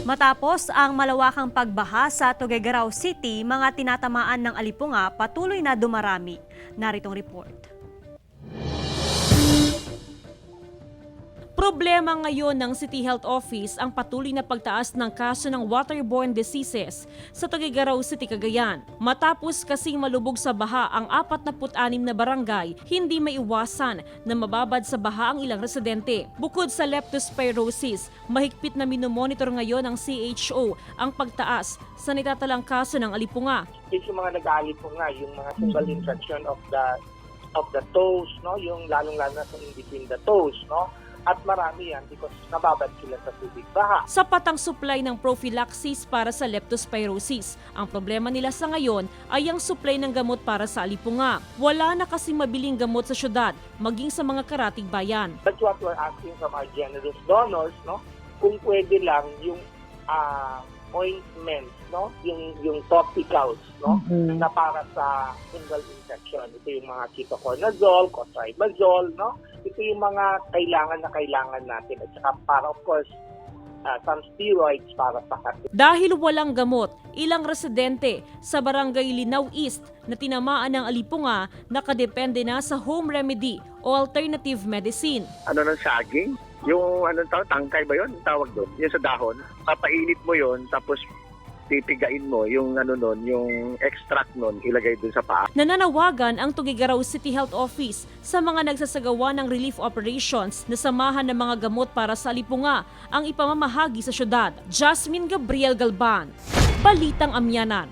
Matapos ang malawakang pagbaha sa Tuguegarao City, mga tinatamaan ng alipunga patuloy na dumarami. Naritong report. Problema ngayon ng City Health Office ang patuloy na pagtaas ng kaso ng waterborne diseases sa Tuguegarao City, Cagayan. Matapos kasing malubog sa baha ang 46 na barangay, hindi maiwasan na mababad sa baha ang ilang residente. Bukod sa leptospirosis, mahigpit na minomonitor ngayon ng CHO ang pagtaas sa natatalang kaso ng alipunga. Yung mga nag-aalipunga, yung mga fungal infection of the toes, no, yung lalong-lalo na sa in between the toes, no. At marami yan because nababad sila sa tubig baha. Sapat ang supply ng prophylaxis para sa leptospirosis. Ang problema nila sa ngayon ay ang supply ng gamot para sa alipunga. Wala na kasi mabiling gamot sa syudad, maging sa mga karatig bayan. That's what we're asking from our generous donors, no? Kung pwede lang yung ointments, no? Yung topicals, no? Na para sa fungal infection. Ito yung mga ketoconazole, cotribazole, no? Ito yung mga kailangan natin. At saka para, of course, some steroids para sa katin. Dahil walang gamot, ilang residente sa Barangay Linao East na tinamaan ng alipunga nakadepende na sa home remedy o alternative medicine. Ano ng saging? Yung tangkay ba yun? Tawag doon. Yung sa dahon. Papainit mo yon tapos pipigain mo yung yung extract nun, ilagay dun sa paa. Nananawagan ang Tuguegarao City Health Office sa mga nagsasagawa ng relief operations na samahan ng mga gamot para sa alipunga ang ipamamahagi sa syudad. Jasmine Gabriel Galban, Balitang Amyanan.